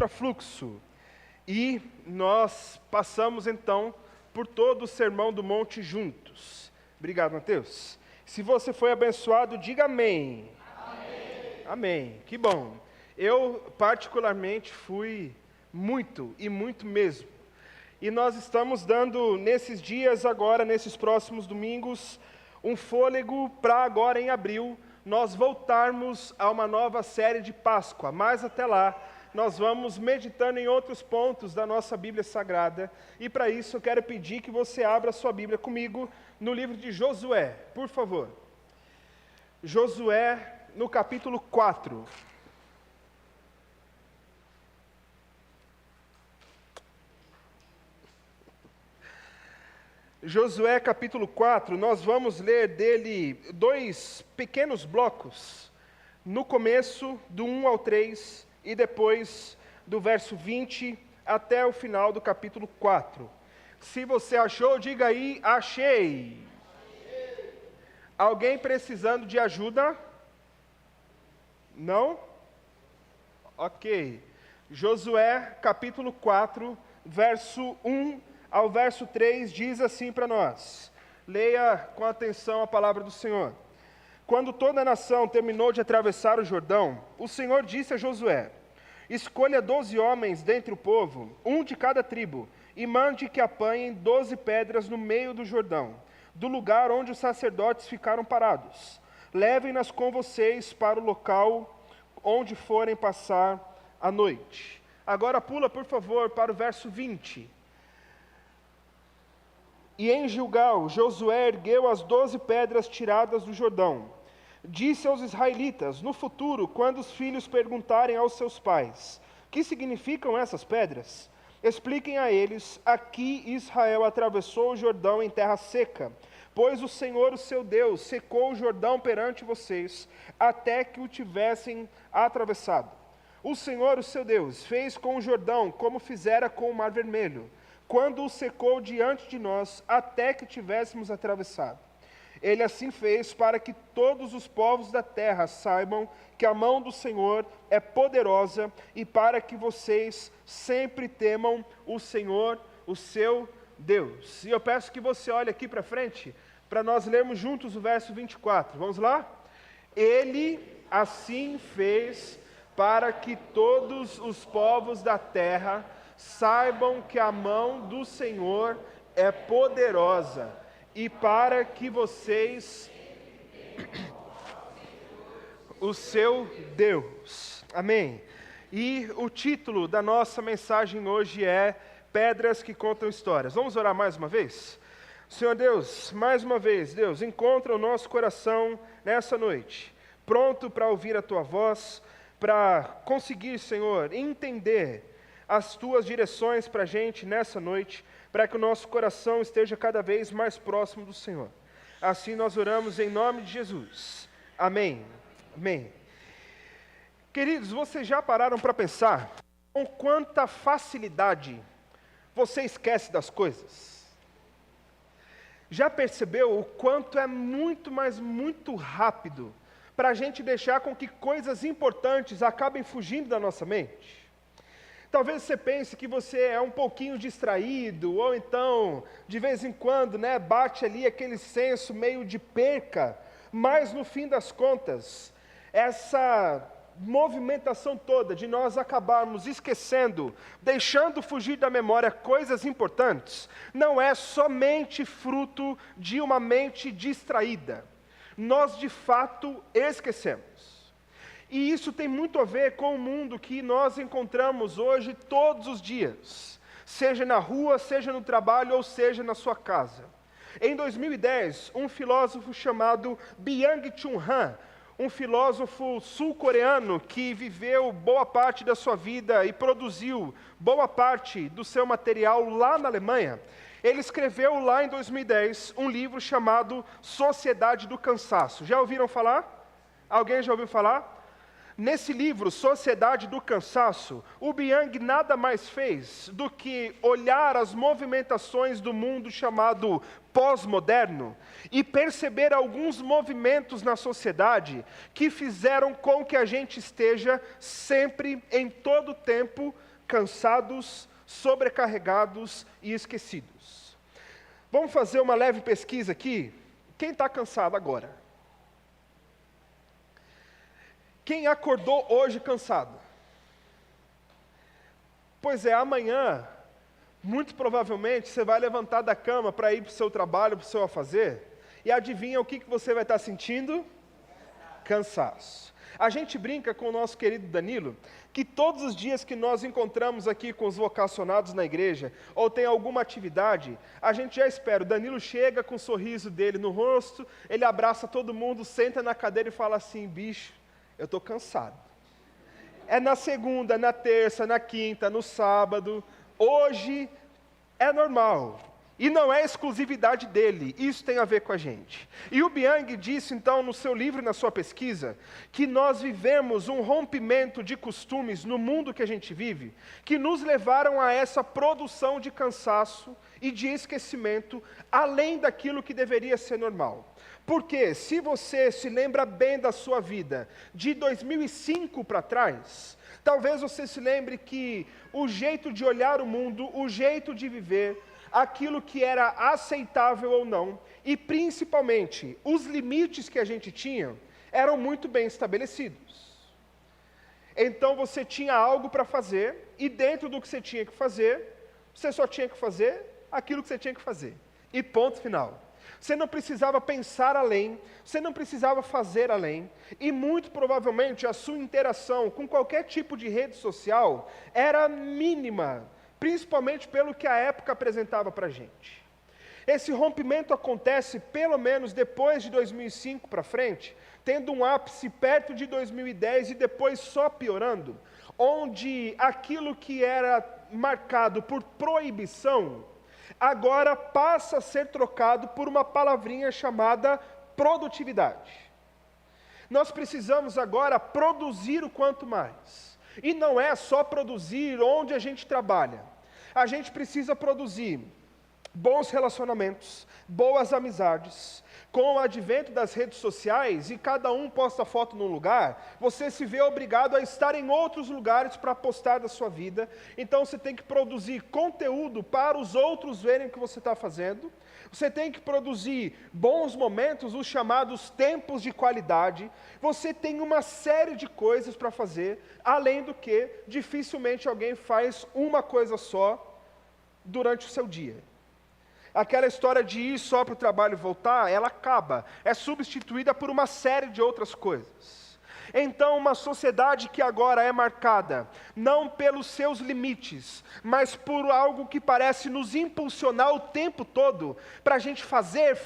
para Fluxo. E nós passamos então por todo o Sermão do Monte juntos. Obrigado, Mateus. Se você foi abençoado, diga amém. Amém. Amém. Que bom. Eu particularmente fui muito e muito mesmo. E nós estamos dando nesses dias agora, nesses próximos domingos, um fôlego para agora em abril nós voltarmos a uma nova série de Páscoa. Mas até lá, nós vamos meditando em outros pontos da nossa Bíblia Sagrada. E para isso eu quero pedir que você abra a sua Bíblia comigo no livro de Josué, por favor. Josué, no capítulo 4. Josué capítulo 4, nós vamos ler dele 2 pequenos blocos, no começo do 1 ao 3 e depois do verso 20 até o final do capítulo 4. Se você achou, diga aí, achei. Alguém precisando de ajuda? Não? Ok. Josué capítulo 4, verso 1 ao verso 3 diz assim para nós. Leia com atenção a palavra do Senhor. Quando toda a nação terminou de atravessar o Jordão, o Senhor disse a Josué: escolha 12 homens dentre o povo, um de cada tribo, e mande que apanhem 12 pedras no meio do Jordão, do lugar onde os sacerdotes ficaram parados. Levem-nas com vocês para o local onde forem passar a noite. Agora pula, por favor, para o verso 20. E em Gilgal, Josué ergueu as 12 pedras tiradas do Jordão. Disse aos israelitas: no futuro, quando os filhos perguntarem aos seus pais: que significam essas pedras? Expliquem a eles: aqui Israel atravessou o Jordão em terra seca, pois o Senhor, o seu Deus, secou o Jordão perante vocês, até que o tivessem atravessado. O Senhor, o seu Deus, fez com o Jordão como fizera com o Mar Vermelho, quando o secou diante de nós, até que tivéssemos atravessado. Ele assim fez para que todos os povos da terra saibam que a mão do Senhor é poderosa, e para que vocês sempre temam o Senhor, o seu Deus. E eu peço que você olhe aqui para frente, para nós lermos juntos o verso 24. Vamos lá? Ele assim fez para que todos os povos da terra saibam que a mão do Senhor é poderosa, e para que vocês, o seu Deus. Amém. E o título da nossa mensagem hoje é Pedras que Contam Histórias. Vamos orar mais uma vez? Senhor Deus, mais uma vez, Deus, encontra o nosso coração nessa noite, pronto para ouvir a Tua voz, para conseguir, Senhor, entender as Tuas direções para a gente nessa noite, para que o nosso coração esteja cada vez mais próximo do Senhor. Assim nós oramos em nome de Jesus. Amém. Amém. Queridos, vocês já pararam para pensar com quanta facilidade você esquece das coisas? Já percebeu o quanto é muito, mas muito rápido para a gente deixar com que coisas importantes acabem fugindo da nossa mente? Talvez você pense que você é um pouquinho distraído, ou então, de vez em quando, bate ali aquele senso meio de perca, mas no fim das contas, essa movimentação toda de nós acabarmos esquecendo, deixando fugir da memória coisas importantes, não é somente fruto de uma mente distraída. Nós, de fato, esquecemos. E isso tem muito a ver com o mundo que nós encontramos hoje todos os dias, seja na rua, seja no trabalho ou seja na sua casa. Em 2010, um filósofo chamado Byung-Chul Han, um filósofo sul-coreano que viveu boa parte da sua vida e produziu boa parte do seu material lá na Alemanha, ele escreveu lá em 2010 um livro chamado Sociedade do Cansaço. Já ouviram falar? Alguém já ouviu falar? Nesse livro, Sociedade do Cansaço, o Byung nada mais fez do que olhar as movimentações do mundo chamado pós-moderno e perceber alguns movimentos na sociedade que fizeram com que a gente esteja sempre, em todo tempo, cansados, sobrecarregados e esquecidos. Vamos fazer uma leve pesquisa aqui? Quem está cansado agora? Quem acordou hoje cansado? Pois é, amanhã, muito provavelmente, você vai levantar da cama para ir para o seu trabalho, para o seu afazer, e adivinha o que você vai estar sentindo? Cansaço. A gente brinca com o nosso querido Danilo, que todos os dias que nós encontramos aqui com os vocacionados na igreja, ou tem alguma atividade, a gente já espera. O Danilo chega com o sorriso dele no rosto, ele abraça todo mundo, senta na cadeira e fala assim: bicho, eu estou cansado. É na segunda, na terça, na quinta, no sábado. Hoje é normal. E não é exclusividade dele, isso tem a ver com a gente. E o Byung disse então no seu livro e na sua pesquisa, que nós vivemos um rompimento de costumes no mundo que a gente vive, que nos levaram a essa produção de cansaço e de esquecimento, além daquilo que deveria ser normal. Porque se você se lembra bem da sua vida, de 2005 para trás, talvez você se lembre que o jeito de olhar o mundo, o jeito de viver, aquilo que era aceitável ou não, e principalmente os limites que a gente tinha, eram muito bem estabelecidos. Então você tinha algo para fazer, e dentro do que você tinha que fazer, você só tinha que fazer aquilo que você tinha que fazer. E ponto final. Você não precisava pensar além, você não precisava fazer além, e muito provavelmente a sua interação com qualquer tipo de rede social era mínima, principalmente pelo que a época apresentava para a gente. Esse rompimento acontece pelo menos depois de 2005 para frente, tendo um ápice perto de 2010 e depois só piorando, onde aquilo que era marcado por proibição, agora passa a ser trocado por uma palavrinha chamada produtividade. Nós precisamos agora produzir o quanto mais. E não é só produzir onde a gente trabalha. A gente precisa produzir bons relacionamentos, boas amizades. Com o advento das redes sociais, e cada um posta foto num lugar, você se vê obrigado a estar em outros lugares para postar da sua vida. Então você tem que produzir conteúdo para os outros verem o que você está fazendo. Você tem que produzir bons momentos, os chamados tempos de qualidade. Você tem uma série de coisas para fazer, além do que dificilmente alguém faz uma coisa só durante o seu dia. Aquela história de ir só para o trabalho e voltar, ela acaba, é substituída por uma série de outras coisas. Então, uma sociedade que agora é marcada, não pelos seus limites, mas por algo que parece nos impulsionar o tempo todo, para a gente fazer,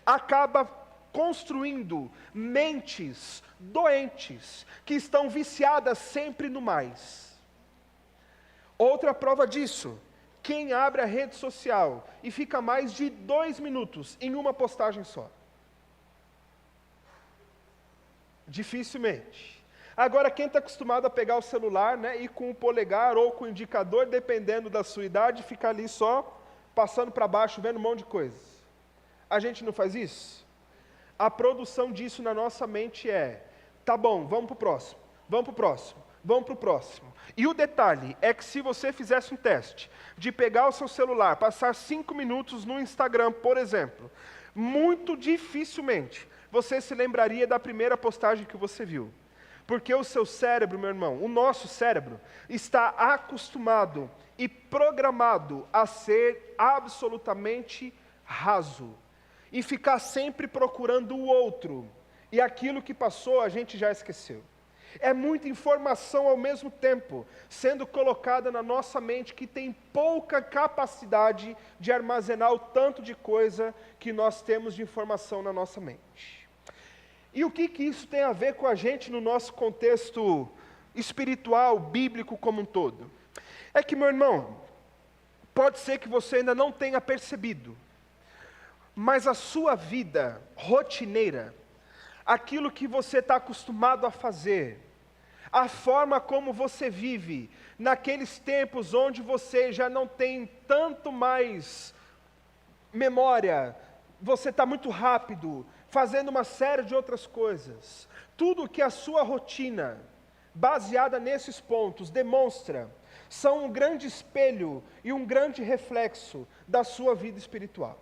acaba construindo mentes doentes, que estão viciadas sempre no mais. Outra prova disso, quem abre a rede social e fica mais de 2 minutos em uma postagem só. Dificilmente. Agora, quem está acostumado a pegar o celular, né, e com o polegar ou com o indicador, dependendo da sua idade, ficar ali só, passando para baixo, vendo um monte de coisa. A gente não faz isso? A produção disso na nossa mente é, tá bom, vamos para o próximo, vamos para o próximo, vamos para o próximo. E o detalhe é que se você fizesse um teste de pegar o seu celular, passar 5 minutos no Instagram, por exemplo, muito dificilmente você se lembraria da primeira postagem que você viu. Porque o seu cérebro, meu irmão, o nosso cérebro, está acostumado e programado a ser absolutamente raso. E ficar sempre procurando o outro. E aquilo que passou a gente já esqueceu. É muita informação ao mesmo tempo, sendo colocada na nossa mente que tem pouca capacidade de armazenar o tanto de coisa que nós temos de informação na nossa mente. E o que isso tem a ver com a gente no nosso contexto espiritual, bíblico como um todo? É que, meu irmão, pode ser que você ainda não tenha percebido, mas a sua vida rotineira, aquilo que você está acostumado a fazer, a forma como você vive, naqueles tempos onde você já não tem tanto mais memória, você está muito rápido, fazendo uma série de outras coisas, tudo que a sua rotina baseada nesses pontos, demonstra, são um grande espelho e um grande reflexo da sua vida espiritual.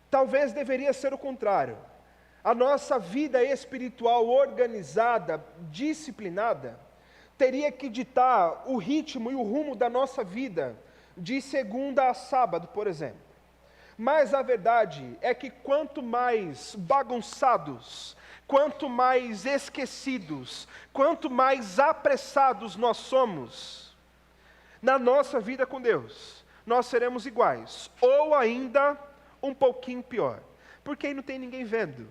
Talvez deveria ser o contrário. A nossa vida espiritual organizada, disciplinada, teria que ditar o ritmo e o rumo da nossa vida, de segunda a sábado, por exemplo. Mas a verdade é que quanto mais bagunçados, quanto mais esquecidos, quanto mais apressados nós somos na nossa vida com Deus, nós seremos iguais, ou ainda um pouquinho pior, porque aí não tem ninguém vendo,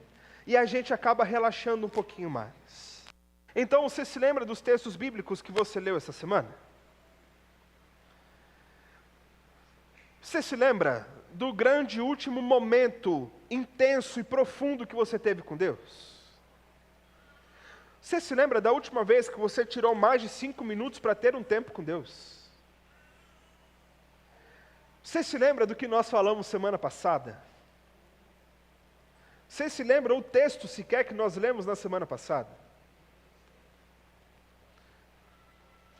e a gente acaba relaxando um pouquinho mais. Então, você se lembra dos textos bíblicos que você leu essa semana? Você se lembra do grande último momento intenso e profundo que você teve com Deus? Você se lembra da última vez que você tirou mais de 5 minutos para ter um tempo com Deus? Você se lembra do que nós falamos semana passada? Você se lembra o texto sequer que nós lemos na semana passada?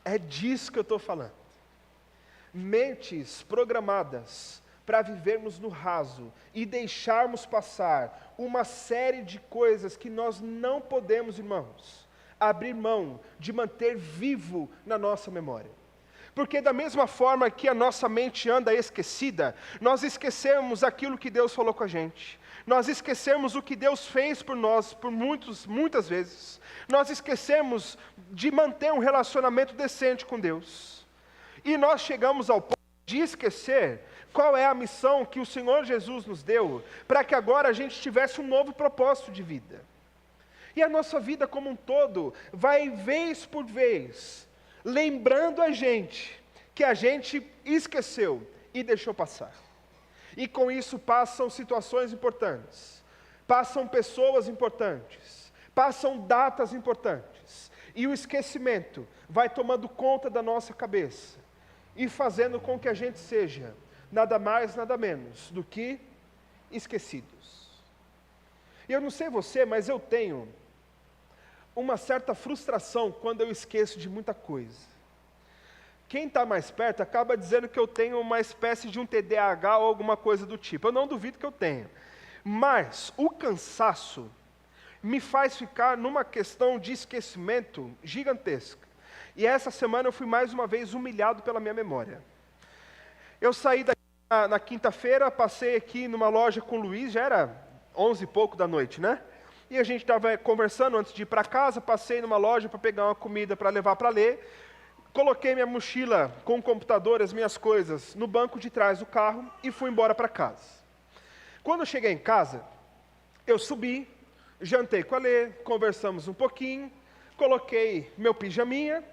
É disso que eu estou falando. Mentes programadas para vivermos no raso e deixarmos passar uma série de coisas que nós não podemos, irmãos, abrir mão de manter vivo na nossa memória. Porque da mesma forma que a nossa mente anda esquecida, nós esquecemos aquilo que Deus falou com a gente. Nós esquecemos o que Deus fez por nós por muitas vezes. Nós esquecemos de manter um relacionamento decente com Deus. E nós chegamos ao ponto de esquecer qual é a missão que o Senhor Jesus nos deu, para que agora a gente tivesse um novo propósito de vida. E a nossa vida como um todo vai, vez por vez, lembrando a gente que a gente esqueceu e deixou passar. E com isso passam situações importantes, passam pessoas importantes, passam datas importantes, e o esquecimento vai tomando conta da nossa cabeça, e fazendo com que a gente seja nada mais, nada menos do que esquecidos. E eu não sei você, mas eu tenho uma certa frustração quando eu esqueço de muita coisa. Quem está mais perto acaba dizendo que eu tenho uma espécie de um TDAH ou alguma coisa do tipo. Eu não duvido que eu tenha. Mas o cansaço me faz ficar numa questão de esquecimento gigantesca. E essa semana eu fui mais uma vez humilhado pela minha memória. Eu saí daqui na quinta-feira, passei aqui numa loja com o Luiz, já era 11 e pouco da noite, né? E a gente estava conversando antes de ir para casa, passei numa loja para pegar uma comida para levar para ler, coloquei minha mochila com o computador, as minhas coisas, no banco de trás do carro e fui embora para casa. Quando eu cheguei em casa, eu subi, jantei com a Lê, conversamos um pouquinho, coloquei meu pijaminha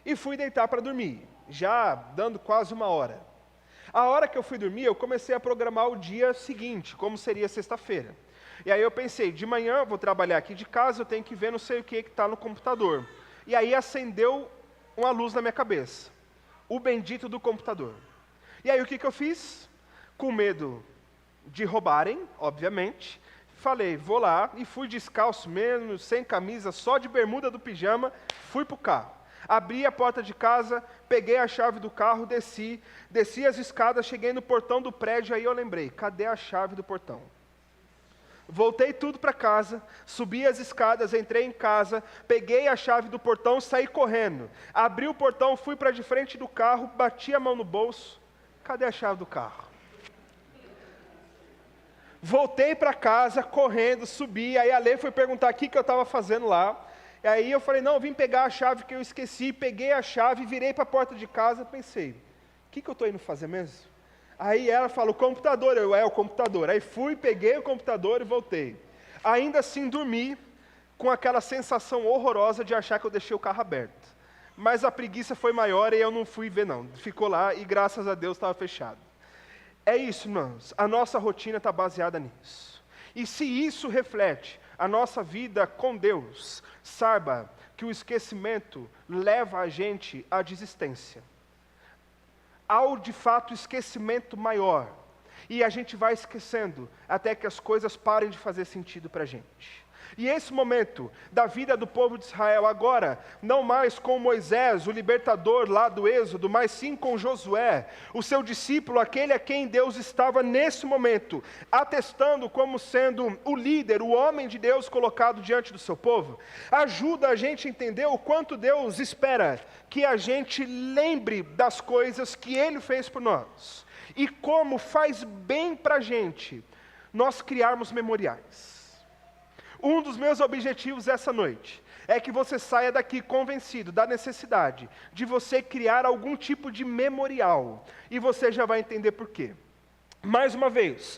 e fui deitar para dormir, já dando quase 1 hora. A hora que eu fui dormir, eu comecei a programar o dia seguinte, como seria sexta-feira. E aí eu pensei, de manhã eu vou trabalhar aqui de casa, eu tenho que ver não sei o que está no computador. E aí acendeu uma luz na minha cabeça, o bendito do computador. E aí o que eu fiz? Com medo de roubarem, obviamente, falei, vou lá, e fui descalço mesmo, sem camisa, só de bermuda do pijama, fui para o carro. Abri a porta de casa, peguei a chave do carro, desci as escadas, cheguei no portão do prédio, aí eu lembrei, cadê a chave do portão? Voltei tudo para casa, subi as escadas, entrei em casa, peguei a chave do portão, saí correndo. Abri o portão, fui para de frente do carro, bati a mão no bolso, cadê a chave do carro? Voltei para casa, correndo, subi, aí a Lê foi perguntar o que eu estava fazendo lá. E aí eu falei, não, eu vim pegar a chave que eu esqueci, peguei a chave, virei para a porta de casa, pensei, o que eu estou indo fazer mesmo? Aí ela falou, computador, o computador. Aí fui, peguei o computador e voltei. Ainda assim dormi com aquela sensação horrorosa de achar que eu deixei o carro aberto. Mas a preguiça foi maior e eu não fui ver não, ficou lá e graças a Deus estava fechado. É isso, irmãos, a nossa rotina está baseada nisso. E se isso reflete a nossa vida com Deus, saiba que o esquecimento leva a gente à desistência. Ao de fato esquecimento maior. E a gente vai esquecendo até que as coisas parem de fazer sentido para a gente. E esse momento da vida do povo de Israel agora, não mais com Moisés, o libertador lá do Êxodo, mas sim com Josué, o seu discípulo, aquele a quem Deus estava nesse momento atestando como sendo o líder, o homem de Deus colocado diante do seu povo, ajuda a gente a entender o quanto Deus espera que a gente lembre das coisas que Ele fez por nós, e como faz bem para a gente nós criarmos memoriais. Um dos meus objetivos essa noite é que você saia daqui convencido da necessidade de você criar algum tipo de memorial, e você já vai entender por quê. Mais uma vez,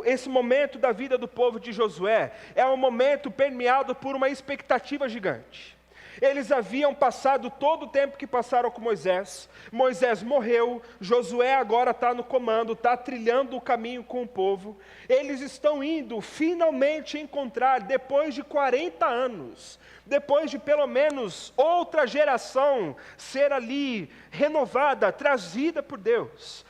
esse momento da vida do povo de Josué é um momento permeado por uma expectativa gigante. Eles haviam passado todo o tempo que passaram com Moisés. Moisés morreu, Josué agora está no comando, está trilhando o caminho com o povo. Eles estão indo finalmente encontrar, depois de 40 anos, depois de pelo menos outra geração ser ali renovada, trazida por Deus.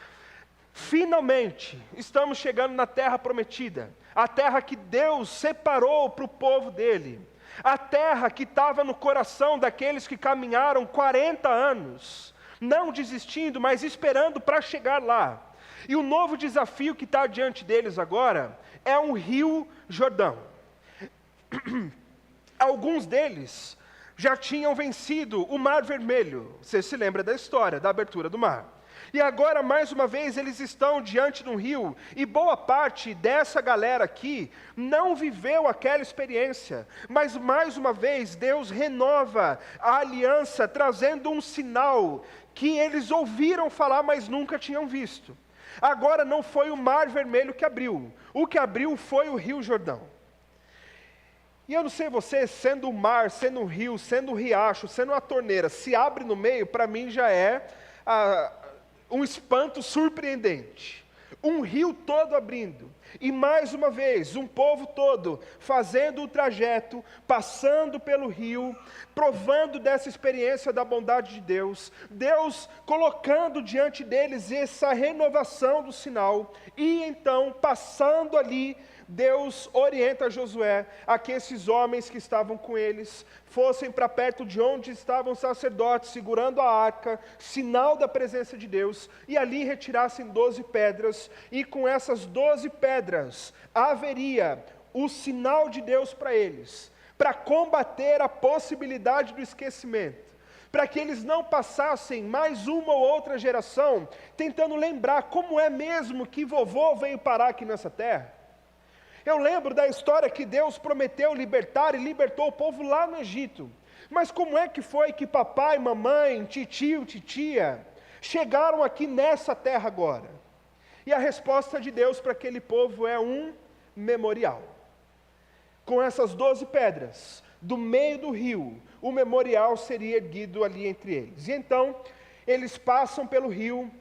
Finalmente, estamos chegando na terra prometida, a terra que Deus separou para o povo dele. A terra que estava no coração daqueles que caminharam 40 anos, não desistindo, mas esperando para chegar lá. E o novo desafio que está diante deles agora é um rio Jordão. Alguns deles já tinham vencido o Mar Vermelho. Você se lembra da história, da abertura do mar. E agora, mais uma vez, eles estão diante de um rio, e boa parte dessa galera aqui não viveu aquela experiência, mas mais uma vez, Deus renova a aliança, trazendo um sinal que eles ouviram falar, mas nunca tinham visto. Agora não foi o Mar Vermelho que abriu, o que abriu foi o Rio Jordão. E eu não sei você, sendo o mar, sendo um rio, sendo um riacho, sendo uma torneira, se abre no meio, para mim já é um espanto surpreendente. Um rio todo abrindo, e mais uma vez, um povo todo fazendo o trajeto, passando pelo rio, provando dessa experiência da bondade de Deus, Deus colocando diante deles essa renovação do sinal, e então, passando ali, Deus orienta Josué a que esses homens que estavam com eles fossem para perto de onde estavam os sacerdotes, segurando a arca, sinal da presença de Deus, e ali retirassem 12 pedras, e com essas 12 pedras haveria o sinal de Deus para eles, para combater a possibilidade do esquecimento, para que eles não passassem mais uma ou outra geração tentando lembrar como é mesmo que vovô veio parar aqui nessa terra. Eu lembro da história que Deus prometeu libertar e libertou o povo lá no Egito. Mas como é que foi que papai, mamãe, titio, titia chegaram aqui nessa terra agora? E a resposta de Deus para aquele povo é um memorial. Com essas 12 pedras, do meio do rio, o memorial seria erguido ali entre eles. E então, eles passam pelo rio,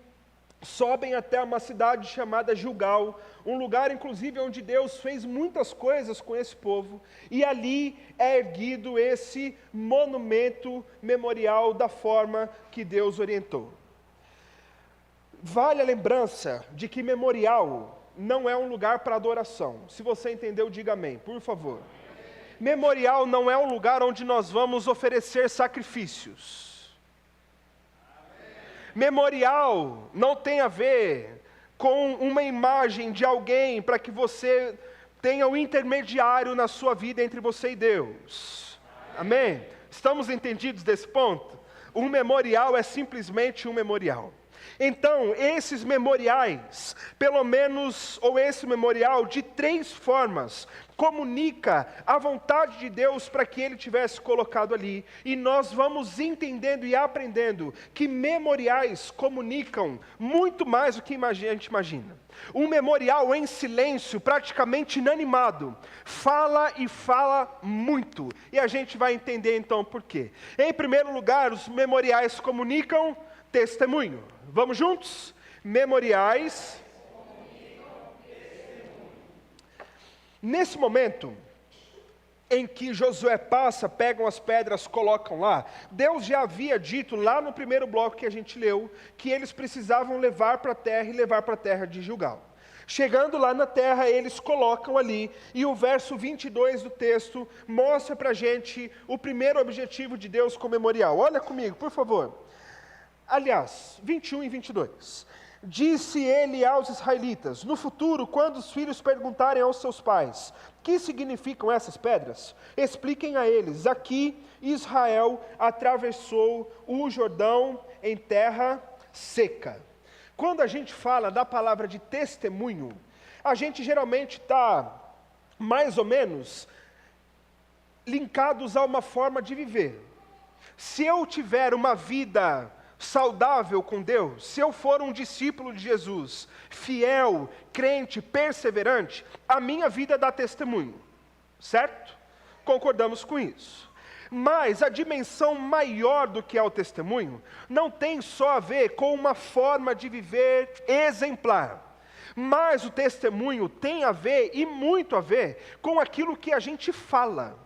sobem até uma cidade chamada Gilgal, um lugar inclusive onde Deus fez muitas coisas com esse povo, e ali é erguido esse monumento memorial da forma que Deus orientou. Vale a lembrança de que memorial não é um lugar para adoração. Se você entendeu, diga amém, por favor. Memorial não é um lugar onde nós vamos oferecer sacrifícios. Memorial não tem a ver com uma imagem de alguém para que você tenha um intermediário na sua vida entre você e Deus. Amém? Estamos entendidos desse ponto? Um memorial é simplesmente um memorial. Então, esses memoriais, pelo menos, ou esse memorial, de 3 formas, comunica a vontade de Deus para que Ele tivesse colocado ali. E nós vamos entendendo e aprendendo que memoriais comunicam muito mais do que a gente imagina. Um memorial em silêncio, praticamente inanimado, fala e fala muito. E a gente vai entender então por quê. Em primeiro lugar, os memoriais comunicam testemunho. Vamos juntos? Memoriais. Nesse momento em que Josué passa, pegam as pedras, colocam lá, Deus já havia dito lá no primeiro bloco que a gente leu, que eles precisavam levar para a terra e levar para a terra de Gilgal. Chegando lá na terra, eles colocam ali, e o verso 22 do texto mostra para a gente o primeiro objetivo de Deus com o memorial. Olha comigo, por favor. Aliás, 21 e 22. Disse ele aos israelitas: no futuro, quando os filhos perguntarem aos seus pais, que significam essas pedras? Expliquem a eles: aqui Israel atravessou o Jordão em terra seca. Quando a gente fala da palavra de testemunho, a gente geralmente está mais ou menos linkados a uma forma de viver. Se eu tiver uma vida saudável com Deus, se eu for um discípulo de Jesus, fiel, crente, perseverante, a minha vida dá testemunho, certo? Concordamos com isso. Mas a dimensão maior do que é o testemunho, não tem só a ver com uma forma de viver exemplar, mas o testemunho tem a ver, e muito a ver, com aquilo que a gente fala.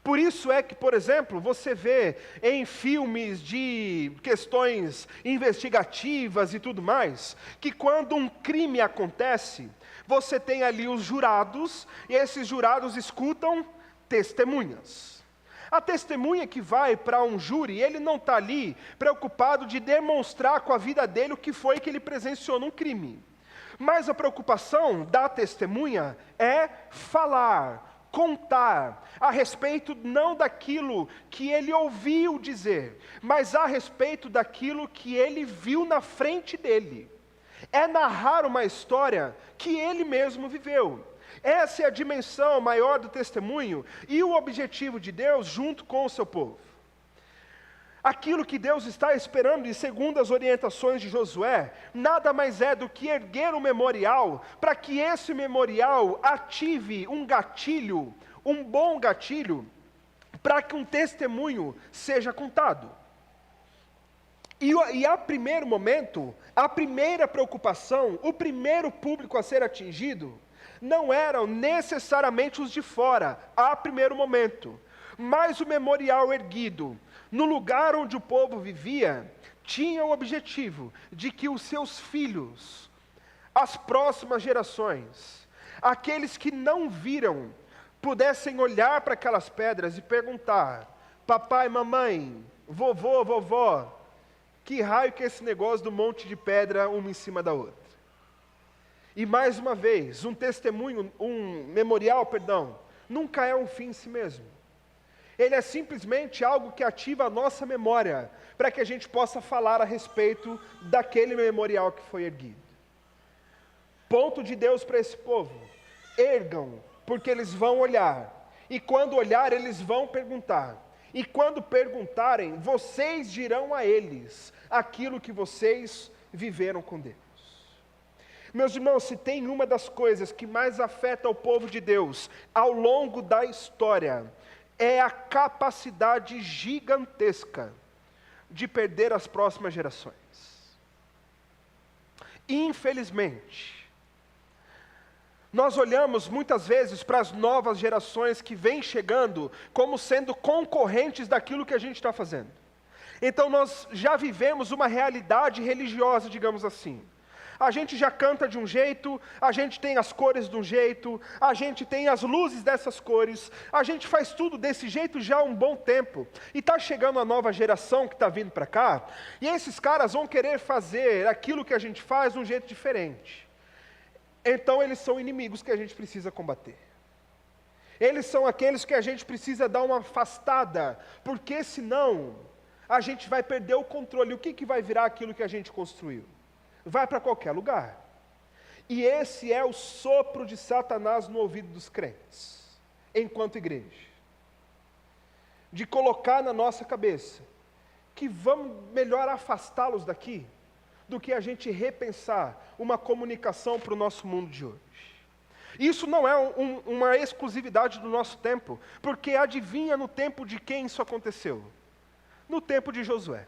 Por isso é que, por exemplo, você vê em filmes de questões investigativas e tudo mais, que quando um crime acontece, você tem ali os jurados, e esses jurados escutam testemunhas. A testemunha que vai para um júri, ele não está ali preocupado de demonstrar com a vida dele o que foi que ele presenciou num crime. Mas a preocupação da testemunha é falar, contar a respeito não daquilo que ele ouviu dizer, mas a respeito daquilo que ele viu na frente dele. É narrar uma história que ele mesmo viveu. Essa é a dimensão maior do testemunho e o objetivo de Deus junto com o seu povo. Aquilo que Deus está esperando, e segundo as orientações de Josué, nada mais é do que erguer um memorial, para que esse memorial ative um gatilho, um bom gatilho, para que um testemunho seja contado. E a primeiro momento, a primeira preocupação, o primeiro público a ser atingido, não eram necessariamente os de fora, a primeiro momento, mas o memorial erguido no lugar onde o povo vivia, tinha o objetivo de que os seus filhos, as próximas gerações, aqueles que não viram, pudessem olhar para aquelas pedras e perguntar: papai, mamãe, vovô, vovó, que raio que é esse negócio do monte de pedra uma em cima da outra? E mais uma vez, um memorial, nunca é um fim em si mesmo. Ele é simplesmente algo que ativa a nossa memória, para que a gente possa falar a respeito daquele memorial que foi erguido. Ponto de Deus para esse povo: ergam, porque eles vão olhar, e quando olhar eles vão perguntar, e quando perguntarem, vocês dirão a eles aquilo que vocês viveram com Deus. Meus irmãos, se tem uma das coisas que mais afeta o povo de Deus ao longo da história, é a capacidade gigantesca de perder as próximas gerações. Infelizmente, nós olhamos muitas vezes para as novas gerações que vêm chegando como sendo concorrentes daquilo que a gente está fazendo. Então nós já vivemos uma realidade religiosa, digamos assim. A gente já canta de um jeito, a gente tem as cores de um jeito, a gente tem as luzes dessas cores, a gente faz tudo desse jeito já há um bom tempo. E está chegando a nova geração que está vindo para cá, e esses caras vão querer fazer aquilo que a gente faz de um jeito diferente. Então eles são inimigos que a gente precisa combater. Eles são aqueles que a gente precisa dar uma afastada, porque senão a gente vai perder o controle. O que vai virar aquilo que a gente construiu? Vai para qualquer lugar. E esse é o sopro de Satanás no ouvido dos crentes, enquanto igreja. De colocar na nossa cabeça que vamos melhor afastá-los daqui, do que a gente repensar uma comunicação para o nosso mundo de hoje. Isso não é uma exclusividade do nosso tempo, porque adivinha no tempo de quem isso aconteceu? No tempo de Josué.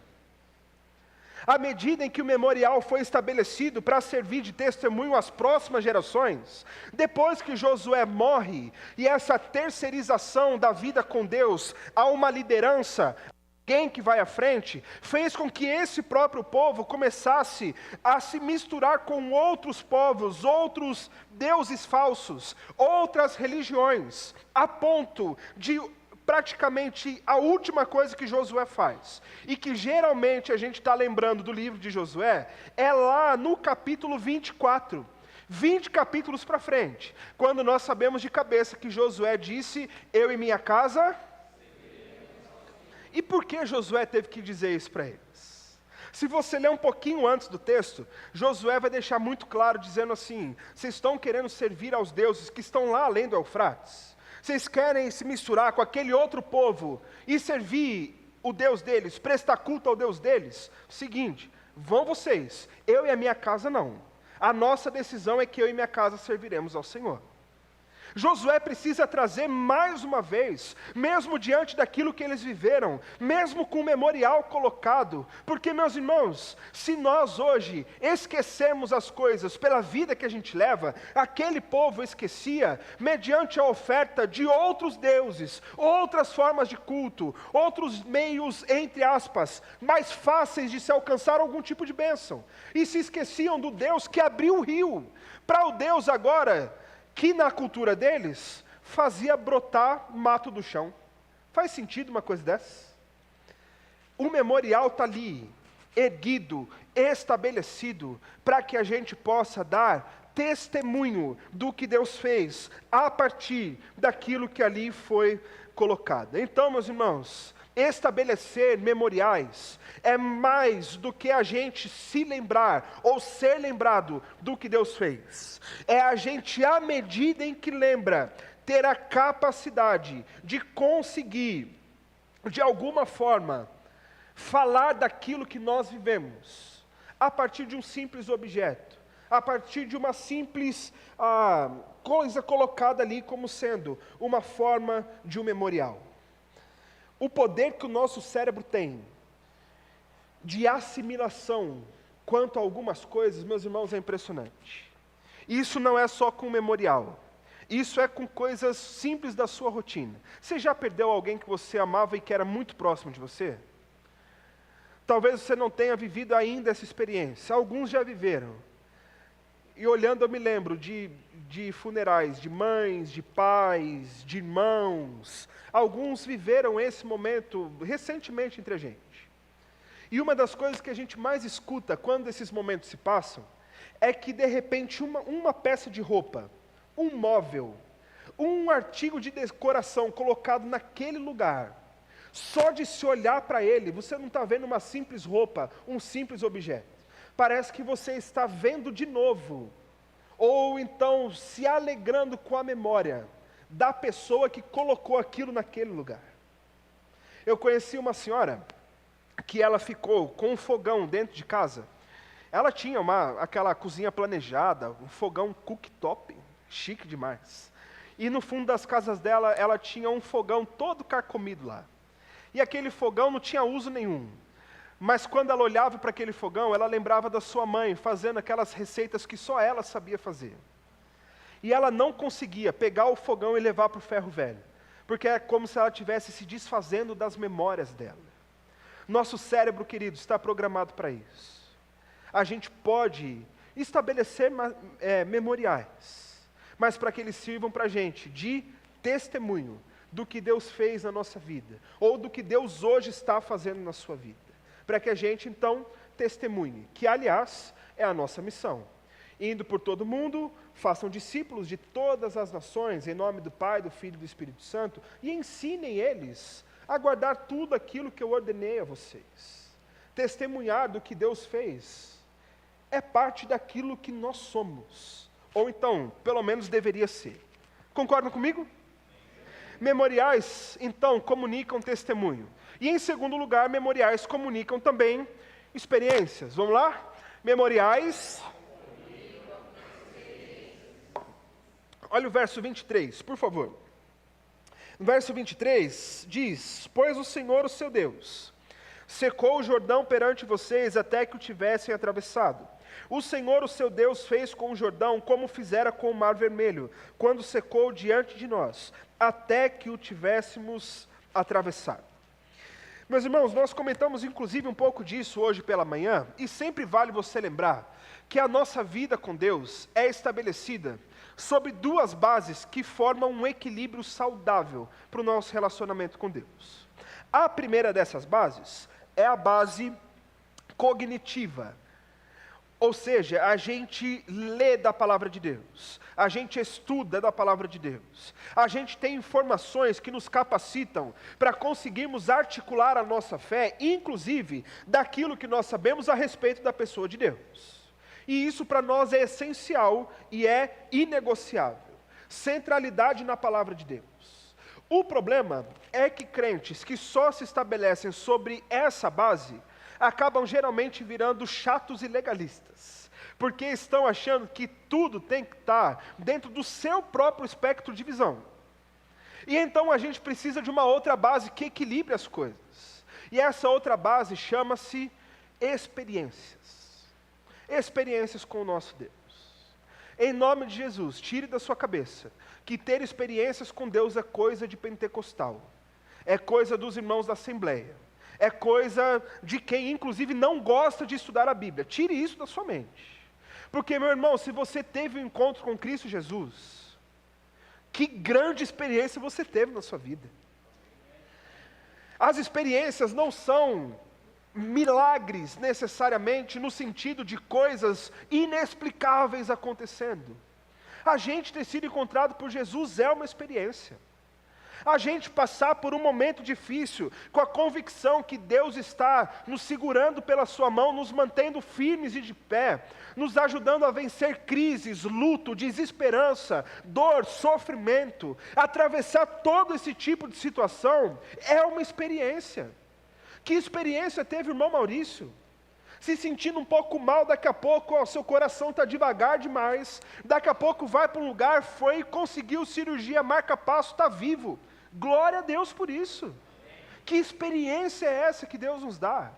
À medida em que o memorial foi estabelecido para servir de testemunho às próximas gerações, depois que Josué morre, e essa terceirização da vida com Deus a uma liderança, alguém que vai à frente, fez com que esse próprio povo começasse a se misturar com outros povos, outros deuses falsos, outras religiões, a ponto de praticamente a última coisa que Josué faz, e que geralmente a gente está lembrando do livro de Josué, é lá no capítulo 24, 20 capítulos para frente, quando nós sabemos de cabeça que Josué disse, eu e minha casa. E por que Josué teve que dizer isso para eles? Se você ler um pouquinho antes do texto, Josué vai deixar muito claro, dizendo assim, vocês estão querendo servir aos deuses que estão lá além do Eufrates? Vocês querem se misturar com aquele outro povo e servir o Deus deles, prestar culto ao Deus deles? Seguinte, vão vocês, eu e a minha casa não. A nossa decisão é que eu e minha casa serviremos ao Senhor. Josué precisa trazer mais uma vez, mesmo diante daquilo que eles viveram, mesmo com o memorial colocado, porque, meus irmãos, se nós hoje esquecemos as coisas pela vida que a gente leva, aquele povo esquecia, mediante a oferta de outros deuses, outras formas de culto, outros meios, entre aspas, mais fáceis de se alcançar algum tipo de bênção, e se esqueciam do Deus que abriu o rio, para o Deus agora, que na cultura deles, fazia brotar mato do chão. Faz sentido uma coisa dessa? O memorial está ali, erguido, estabelecido, para que a gente possa dar testemunho do que Deus fez, a partir daquilo que ali foi colocado. Então, meus irmãos, estabelecer memoriais é mais do que a gente se lembrar ou ser lembrado do que Deus fez. É a gente, à medida em que lembra, ter a capacidade de conseguir, de alguma forma, falar daquilo que nós vivemos, a partir de um simples objeto, a partir de uma simples coisa colocada ali como sendo uma forma de um memorial. O poder que o nosso cérebro tem de assimilação quanto a algumas coisas, meus irmãos, é impressionante. Isso não é só com memorial. Isso é com coisas simples da sua rotina. Você já perdeu alguém que você amava e que era muito próximo de você? Talvez você não tenha vivido ainda essa experiência. Alguns já viveram. E olhando eu me lembro de funerais, de mães, de pais, de irmãos. Alguns viveram esse momento recentemente entre a gente. E uma das coisas que a gente mais escuta quando esses momentos se passam, é que de repente uma peça de roupa, um móvel, um artigo de decoração colocado naquele lugar, só de se olhar para ele, você não está vendo uma simples roupa, um simples objeto. Parece que você está vendo de novo, ou então se alegrando com a memória da pessoa que colocou aquilo naquele lugar. Eu conheci uma senhora que ela ficou com um fogão dentro de casa. Ela tinha aquela cozinha planejada, um fogão cooktop, chique demais. E no fundo das casas dela, ela tinha um fogão todo carcomido lá. E aquele fogão não tinha uso nenhum. Mas quando ela olhava para aquele fogão, ela lembrava da sua mãe, fazendo aquelas receitas que só ela sabia fazer. E ela não conseguia pegar o fogão e levar para o ferro velho, porque é como se ela estivesse se desfazendo das memórias dela. Nosso cérebro, querido, está programado para isso. A gente pode estabelecer memoriais, mas para que eles sirvam para a gente de testemunho do que Deus fez na nossa vida, ou do que Deus hoje está fazendo na sua vida. Para que a gente, então, testemunhe, que, aliás, é a nossa missão. Indo por todo mundo, façam discípulos de todas as nações, em nome do Pai, do Filho e do Espírito Santo, e ensinem eles a guardar tudo aquilo que eu ordenei a vocês. Testemunhar do que Deus fez é parte daquilo que nós somos, ou então, pelo menos deveria ser. Concordam comigo? Memoriais, então, comunicam testemunho. E em segundo lugar, memoriais comunicam também experiências. Vamos lá? Memoriais. Olha o verso 23, por favor. No verso 23 diz: Pois o Senhor, o seu Deus, secou o Jordão perante vocês até que o tivessem atravessado. O Senhor, o seu Deus, fez com o Jordão como fizera com o Mar Vermelho, quando secou diante de nós, até que o tivéssemos atravessado. Meus irmãos, nós comentamos inclusive um pouco disso hoje pela manhã, e sempre vale você lembrar que a nossa vida com Deus é estabelecida sobre duas bases que formam um equilíbrio saudável para o nosso relacionamento com Deus. A primeira dessas bases é a base cognitiva. Ou seja, a gente lê da palavra de Deus, a gente estuda da palavra de Deus, a gente tem informações que nos capacitam para conseguirmos articular a nossa fé, inclusive daquilo que nós sabemos a respeito da pessoa de Deus. E isso para nós é essencial e é inegociável. Centralidade na palavra de Deus. O problema é que crentes que só se estabelecem sobre essa base acabam geralmente virando chatos e legalistas, porque estão achando que tudo tem que estar dentro do seu próprio espectro de visão. E então a gente precisa de uma outra base que equilibre as coisas. E essa outra base chama-se experiências. Experiências com o nosso Deus. Em nome de Jesus, tire da sua cabeça que ter experiências com Deus é coisa de pentecostal, é coisa dos irmãos da Assembleia, é coisa de quem inclusive não gosta de estudar a Bíblia. Tire isso da sua mente. Porque, meu irmão, se você teve um encontro com Cristo Jesus, que grande experiência você teve na sua vida. As experiências não são milagres necessariamente no sentido de coisas inexplicáveis acontecendo. A gente ter sido encontrado por Jesus é uma experiência. A gente passar por um momento difícil, com a convicção que Deus está nos segurando pela sua mão, nos mantendo firmes e de pé, nos ajudando a vencer crises, luto, desesperança, dor, sofrimento, atravessar todo esse tipo de situação, é uma experiência. Que experiência teve o irmão Maurício? Se sentindo um pouco mal, daqui a pouco seu coração está devagar demais, daqui a pouco vai para um lugar, conseguiu cirurgia, marca passo, está vivo. Glória a Deus por isso. Que experiência é essa que Deus nos dá?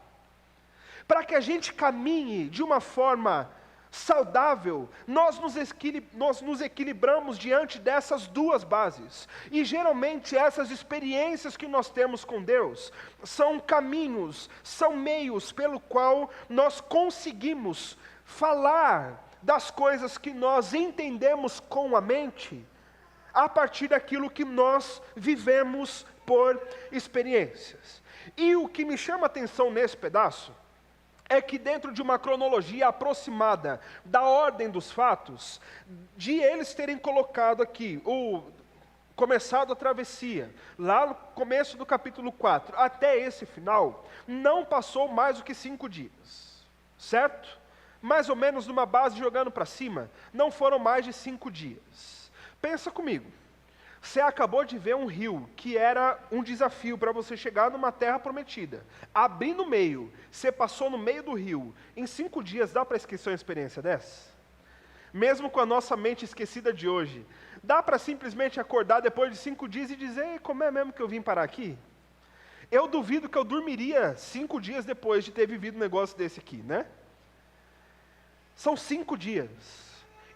Para que a gente caminhe de uma forma saudável, nós nos equilibramos diante dessas duas bases. E geralmente essas experiências que nós temos com Deus são caminhos, são meios pelo qual nós conseguimos falar das coisas que nós entendemos com a mente, a partir daquilo que nós vivemos por experiências. E o que me chama a atenção nesse pedaço é que dentro de uma cronologia aproximada da ordem dos fatos, de eles terem colocado aqui, começado a travessia, lá no começo do capítulo 4, até esse final, não passou mais do que 5 dias, certo? Mais ou menos numa base jogando para cima, não foram mais de 5 dias. Pensa comigo, você acabou de ver um rio que era um desafio para você chegar numa terra prometida. Abrir no meio, você passou no meio do rio, em 5 dias dá para esquecer uma experiência dessa? Mesmo com a nossa mente esquecida de hoje, dá para simplesmente acordar depois de 5 dias e dizer, como é mesmo que eu vim parar aqui? Eu duvido que eu dormiria 5 dias depois de ter vivido um negócio desse aqui, né? São 5 dias.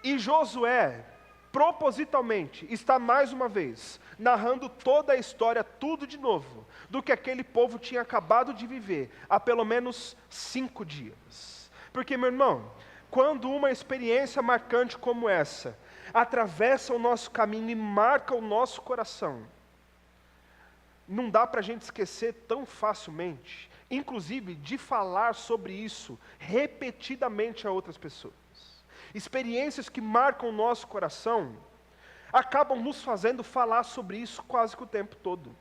E Josué, propositalmente, está mais uma vez narrando toda a história, tudo de novo, do que aquele povo tinha acabado de viver há pelo menos 5 dias. Porque, meu irmão, quando uma experiência marcante como essa atravessa o nosso caminho e marca o nosso coração, não dá para a gente esquecer tão facilmente, inclusive de falar sobre isso repetidamente a outras pessoas. Experiências que marcam o nosso coração acabam nos fazendo falar sobre isso quase que o tempo todo.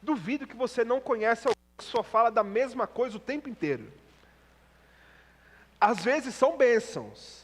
Duvido que você não conhece alguém que só fala da mesma coisa o tempo inteiro. Às vezes são bênçãos,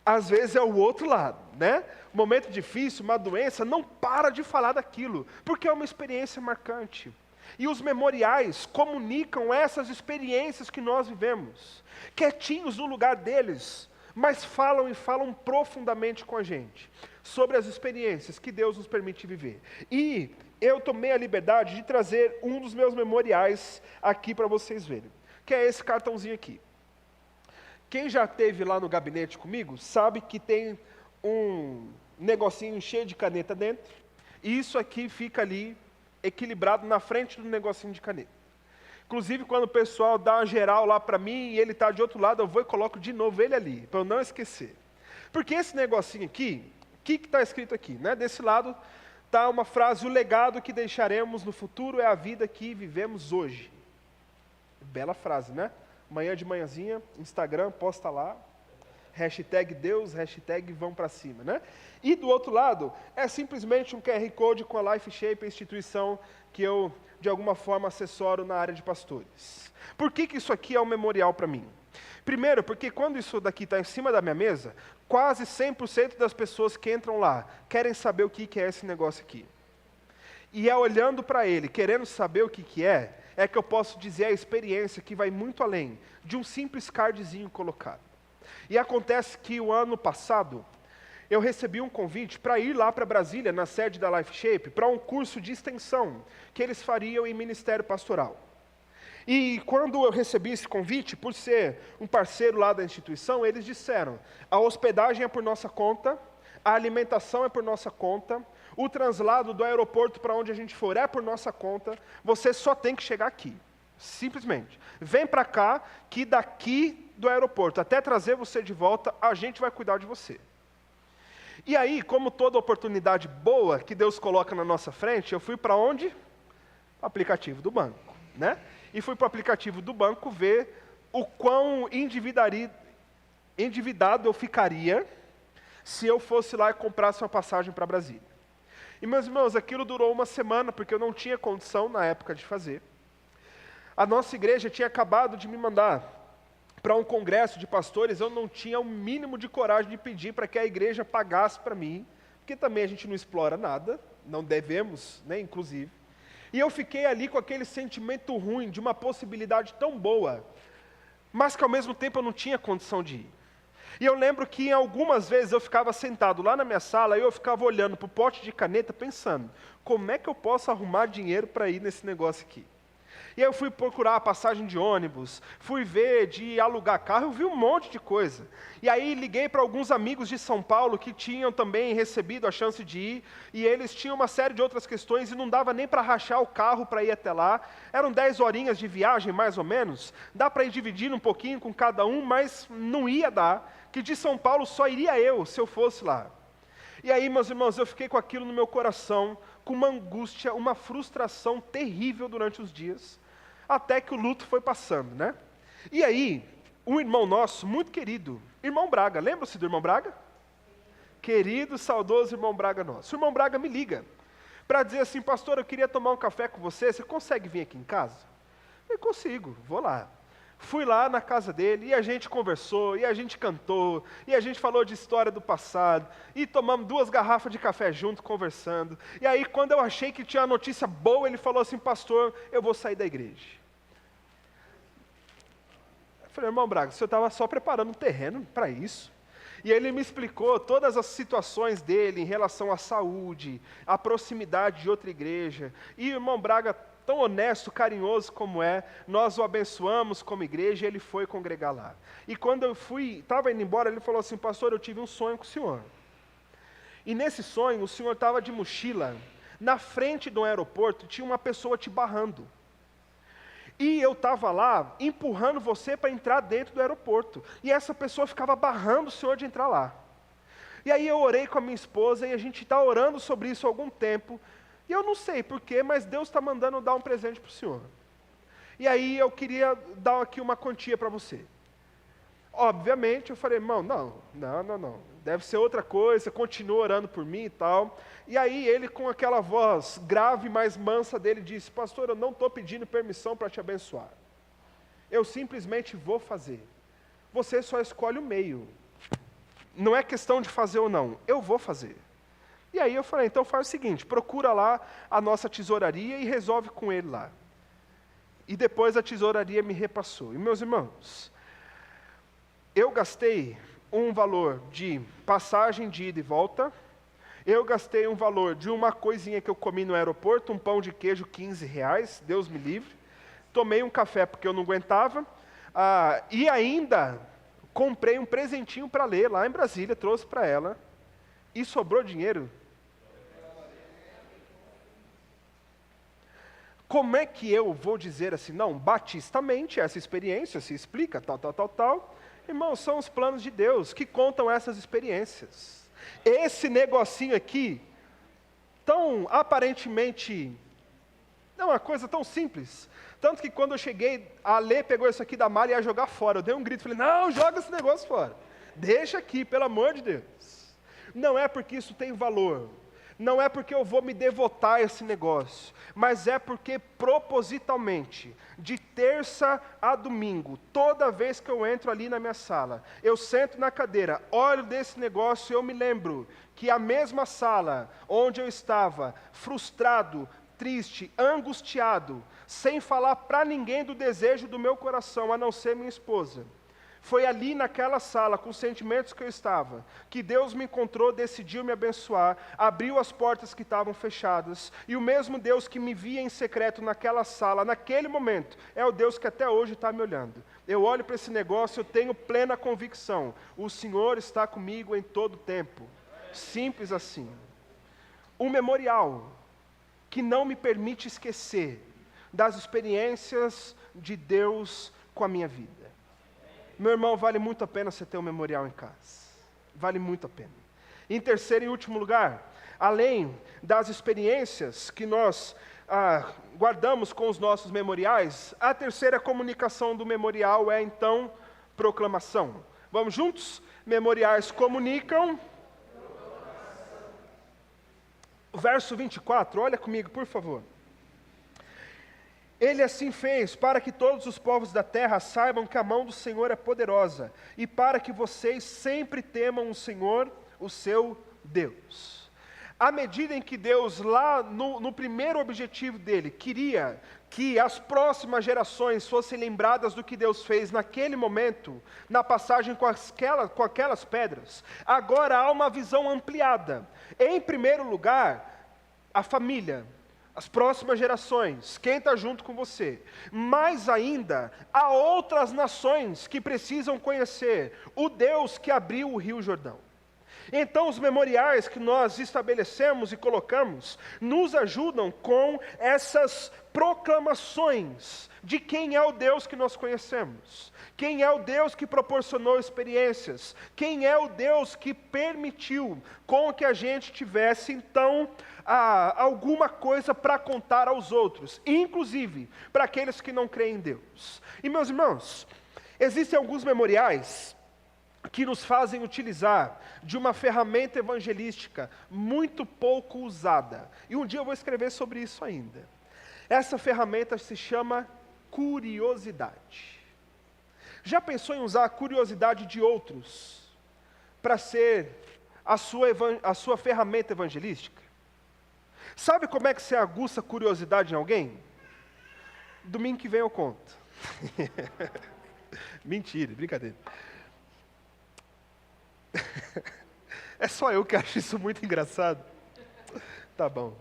às vezes é o outro lado, né? Um momento difícil, uma doença, não para de falar daquilo, porque é uma experiência marcante. E os memoriais comunicam essas experiências que nós vivemos, quietinhos no lugar deles, mas falam e falam profundamente com a gente, sobre as experiências que Deus nos permite viver. E eu tomei a liberdade de trazer um dos meus memoriais aqui para vocês verem, que é esse cartãozinho aqui. Quem já esteve lá no gabinete comigo, sabe que tem um negocinho cheio de caneta dentro, e isso aqui fica ali, equilibrado na frente do negocinho de caneta. Inclusive, quando o pessoal dá uma geral lá para mim e ele está de outro lado, eu vou e coloco de novo ele ali, para eu não esquecer. Porque esse negocinho aqui, o que está escrito aqui? Né? Desse lado está uma frase: o legado que deixaremos no futuro é a vida que vivemos hoje. Bela frase, né? Amanhã de manhãzinha, Instagram, posta lá, hashtag Deus, hashtag vão para cima, né? E do outro lado, é simplesmente um QR Code com a Life Shape, a instituição que eu, de alguma forma, assessoro na área de pastores. Por que isso aqui é um memorial para mim? Primeiro, porque quando isso daqui está em cima da minha mesa, quase 100% das pessoas que entram lá querem saber o que é esse negócio aqui. E é olhando para ele, querendo saber o que é que eu posso dizer a experiência que vai muito além de um simples cardzinho colocado. E acontece que o ano passado, eu recebi um convite para ir lá para Brasília, na sede da Life Shape, para um curso de extensão que eles fariam em ministério pastoral. E quando eu recebi esse convite, por ser um parceiro lá da instituição, eles disseram: a hospedagem é por nossa conta, a alimentação é por nossa conta, o translado do aeroporto para onde a gente for é por nossa conta, você só tem que chegar aqui. Simplesmente. Vem para cá, que daqui do aeroporto até trazer você de volta, a gente vai cuidar de você. E aí, como toda oportunidade boa que Deus coloca na nossa frente, eu fui para onde? O aplicativo do banco, né? E fui para o aplicativo do banco ver o quão endividado eu ficaria se eu fosse lá e comprasse uma passagem para Brasília. E, meus irmãos, aquilo durou uma semana, porque eu não tinha condição na época de fazer. A nossa igreja tinha acabado de me mandar para um congresso de pastores, eu não tinha o mínimo de coragem de pedir para que a igreja pagasse para mim, porque também a gente não explora nada, não devemos, né, inclusive. E eu fiquei ali com aquele sentimento ruim de uma possibilidade tão boa, mas que ao mesmo tempo eu não tinha condição de ir. E eu lembro que algumas vezes eu ficava sentado lá na minha sala e eu ficava olhando para o pote de caneta pensando: como é que eu posso arrumar dinheiro para ir nesse negócio aqui? E aí eu fui procurar a passagem de ônibus, fui ver de alugar carro, eu vi um monte de coisa. E aí liguei para alguns amigos de São Paulo que tinham também recebido a chance de ir, e eles tinham uma série de outras questões e não dava nem para rachar o carro para ir até lá. Eram 10 horinhas de viagem, mais ou menos. Dá para ir dividindo um pouquinho com cada um, mas não ia dar, que de São Paulo só iria eu, se eu fosse lá. E aí, meus irmãos, eu fiquei com aquilo no meu coração, com uma angústia, uma frustração terrível durante os dias, até que o luto foi passando, né? E aí, um irmão nosso, muito querido, irmão Braga, lembra-se do irmão Braga? Querido, saudoso irmão Braga nosso. O irmão Braga me liga para dizer assim: pastor, eu queria tomar um café com você consegue vir aqui em casa? Eu consigo, vou lá. Fui lá na casa dele, e a gente conversou, e a gente cantou, e a gente falou de história do passado, e tomamos 2 garrafas de café junto, conversando. E aí, quando eu achei que tinha uma notícia boa, ele falou assim: pastor, eu vou sair da igreja. Eu falei: irmão Braga, o senhor estava só preparando um terreno para isso. E ele me explicou todas as situações dele em relação à saúde, à proximidade de outra igreja. E o irmão Braga, tão honesto, carinhoso como é, nós o abençoamos como igreja e ele foi congregar lá. E quando eu estava indo embora, ele falou assim: pastor, eu tive um sonho com o senhor. E nesse sonho, o senhor estava de mochila, na frente do aeroporto, tinha uma pessoa te barrando. E eu estava lá, empurrando você para entrar dentro do aeroporto. E essa pessoa ficava barrando o senhor de entrar lá. E aí eu orei com a minha esposa, e a gente está orando sobre isso há algum tempo. E eu não sei porquê, mas Deus está mandando dar um presente para o senhor. E aí eu queria dar aqui uma quantia para você. Obviamente, eu falei: irmão, não. Deve ser outra coisa, continua orando por mim e tal. E aí ele, com aquela voz grave, mas mansa dele, disse: pastor, eu não estou pedindo permissão para te abençoar. Eu simplesmente vou fazer. Você só escolhe o meio. Não é questão de fazer ou não, eu vou fazer. E aí eu falei: então faz o seguinte, procura lá a nossa tesouraria e resolve com ele lá. E depois a tesouraria me repassou. E meus irmãos, eu gastei um valor de passagem de ida e volta, eu gastei um valor de uma coisinha que eu comi no aeroporto, um pão de queijo, R$15, Deus me livre, tomei um café porque eu não aguentava, e ainda comprei um presentinho para ler lá em Brasília, trouxe para ela, e sobrou dinheiro. como é que eu vou dizer assim, não, batistamente, essa experiência se explica, tal. Irmãos, são os planos de Deus que contam essas experiências. Esse negocinho aqui, tão aparentemente, não, uma coisa tão simples. Tanto que quando eu cheguei, a Lê pegou isso aqui da mala e ia jogar fora. Eu dei um grito, falei, não, joga esse negócio fora. Deixa aqui, pelo amor de Deus. Não é porque isso tem valor. Não é porque eu vou me devotar a esse negócio, mas é porque propositalmente, de terça a domingo, toda vez que eu entro ali na minha sala, eu sento na cadeira, olho desse negócio e eu me lembro que a mesma sala onde eu estava, frustrado, triste, angustiado, sem falar para ninguém do desejo do meu coração, a não ser minha esposa. Foi ali naquela sala, com os sentimentos que eu estava, que Deus me encontrou, decidiu me abençoar, abriu as portas que estavam fechadas, e o mesmo Deus que me via em secreto naquela sala, naquele momento, é o Deus que até hoje está me olhando. Eu olho para esse negócio, eu tenho plena convicção, o Senhor está comigo em todo tempo. Simples assim. Um memorial que não me permite esquecer das experiências de Deus com a minha vida. Meu irmão, vale muito a pena você ter um memorial em casa. Vale muito a pena. Em terceiro e último lugar, além das experiências que nós guardamos com os nossos memoriais, a terceira comunicação do memorial é, então, proclamação. Vamos juntos? Memoriais comunicam. Verso 24, olha comigo, por favor. Ele assim fez para que todos os povos da terra saibam que a mão do Senhor é poderosa e para que vocês sempre temam o Senhor, o seu Deus. À medida em que Deus, lá no primeiro objetivo dele, queria que as próximas gerações fossem lembradas do que Deus fez naquele momento, na passagem com aquelas pedras, agora há uma visão ampliada. Em primeiro lugar, a família. As próximas gerações, quem está junto com você. Mais ainda, há outras nações que precisam conhecer o Deus que abriu o Rio Jordão. Então, os memoriais que nós estabelecemos e colocamos, nos ajudam com essas proclamações de quem é o Deus que nós conhecemos. Quem é o Deus que proporcionou experiências. Quem é o Deus que permitiu com que a gente tivesse, então, alguma coisa para contar aos outros, inclusive para aqueles que não creem em Deus. E meus irmãos, existem alguns memoriais que nos fazem utilizar de uma ferramenta evangelística muito pouco usada. E um dia eu vou escrever sobre isso ainda. Essa ferramenta se chama curiosidade. Já pensou em usar a curiosidade de outros para ser a sua ferramenta evangelística? Sabe como é que você aguça curiosidade em alguém? Domingo que vem eu conto. Mentira, brincadeira. É só eu que acho isso muito engraçado. Tá bom.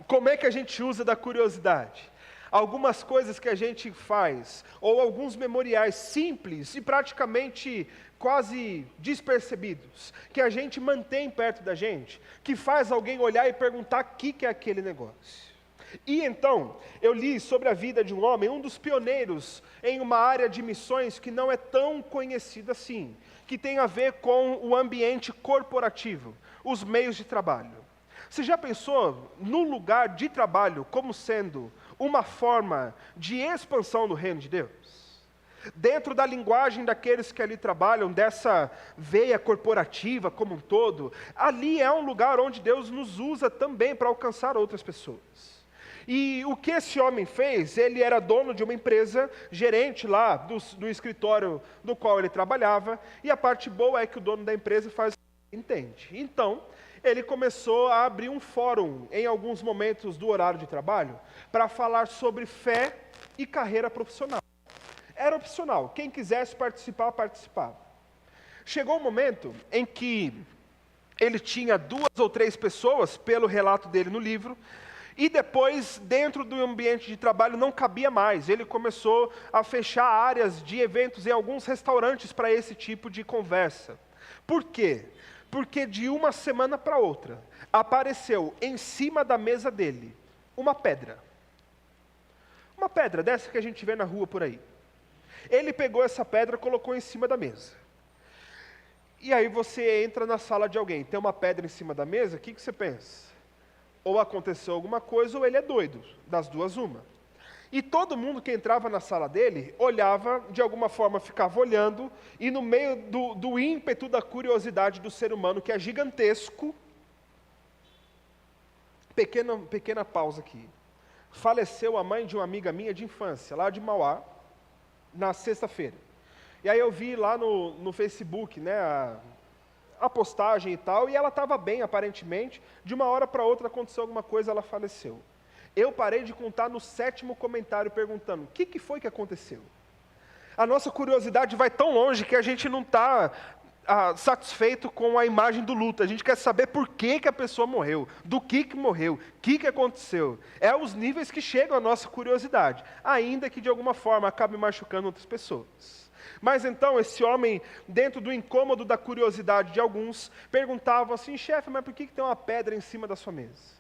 Como é que a gente usa da curiosidade? Algumas coisas que a gente faz, ou alguns memoriais simples e praticamente quase despercebidos, que a gente mantém perto da gente, que faz alguém olhar e perguntar o que é aquele negócio. E então, eu li sobre a vida de um homem, um dos pioneiros em uma área de missões que não é tão conhecida assim, que tem a ver com o ambiente corporativo, os meios de trabalho. Você já pensou no lugar de trabalho como sendo uma forma de expansão do reino de Deus? Dentro da linguagem daqueles que ali trabalham, dessa veia corporativa como um todo, ali é um lugar onde Deus nos usa também para alcançar outras pessoas. E o que esse homem fez? Ele era dono de uma empresa, gerente lá do escritório do qual ele trabalhava, e a parte boa é que o dono da empresa faz o que entende. Então, ele começou a abrir um fórum em alguns momentos do horário de trabalho para falar sobre fé e carreira profissional. Era opcional, quem quisesse participar, participava. Chegou um momento em que ele tinha 2 ou 3 pessoas, pelo relato dele no livro, e depois, dentro do ambiente de trabalho, não cabia mais. Ele começou a fechar áreas de eventos em alguns restaurantes para esse tipo de conversa. Por quê? Porque de uma semana para outra, apareceu em cima da mesa dele uma pedra. Uma pedra dessa que a gente vê na rua por aí. Ele pegou essa pedra e colocou em cima da mesa. E aí você entra na sala de alguém, tem uma pedra em cima da mesa, o que você pensa? Ou aconteceu alguma coisa, ou ele é doido, das duas uma. E todo mundo que entrava na sala dele, olhava, de alguma forma ficava olhando, e no meio do ímpeto da curiosidade do ser humano, que é gigantesco, pequena pausa aqui. Faleceu a mãe de uma amiga minha de infância, lá de Mauá, na sexta-feira. E aí eu vi lá no Facebook, né, a postagem e tal, e ela estava bem, aparentemente. De uma hora para outra aconteceu alguma coisa, ela faleceu. Eu parei de contar no 7º comentário, perguntando, o que foi que aconteceu? A nossa curiosidade vai tão longe que a gente não está satisfeito com a imagem do luto. A gente quer saber por que a pessoa morreu, do que morreu, o que aconteceu. É os níveis que chegam a nossa curiosidade, ainda que de alguma forma acabe machucando outras pessoas. Mas então esse homem, dentro do incômodo da curiosidade de alguns, perguntava assim, chefe, mas por que tem uma pedra em cima da sua mesa?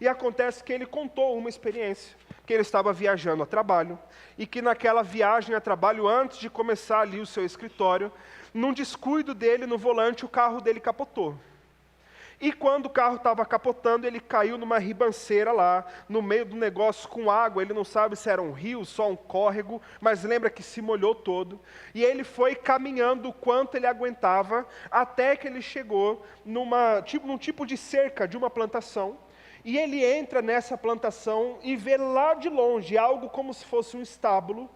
E acontece que ele contou uma experiência, que ele estava viajando a trabalho, e que naquela viagem a trabalho, antes de começar ali o seu escritório, num descuido dele no volante, o carro dele capotou. E quando o carro estava capotando, ele caiu numa ribanceira lá, no meio do negócio com água, ele não sabe se era um rio, só um córrego, mas lembra que se molhou todo. E ele foi caminhando o quanto ele aguentava, até que ele chegou num tipo de cerca de uma plantação, e ele entra nessa plantação e vê lá de longe algo como se fosse um estábulo.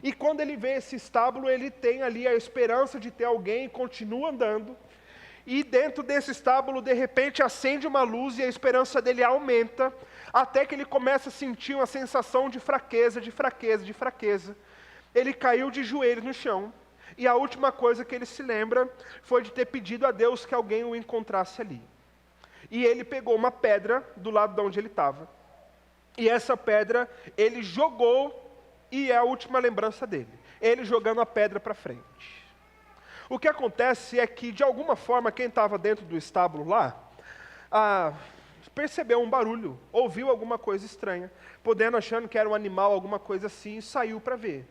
E quando ele vê esse estábulo, ele tem ali a esperança de ter alguém e continua andando. E dentro desse estábulo, de repente, acende uma luz e a esperança dele aumenta, até que ele começa a sentir uma sensação de fraqueza, de fraqueza, de fraqueza. Ele caiu de joelhos no chão. E a última coisa que ele se lembra foi de ter pedido a Deus que alguém o encontrasse ali. E ele pegou uma pedra do lado de onde ele estava. E essa pedra ele jogou, e é a última lembrança dele. Ele jogando a pedra para frente. O que acontece é que, de alguma forma, quem estava dentro do estábulo lá, percebeu um barulho, ouviu alguma coisa estranha, podendo achando que era um animal, alguma coisa assim, e saiu para ver.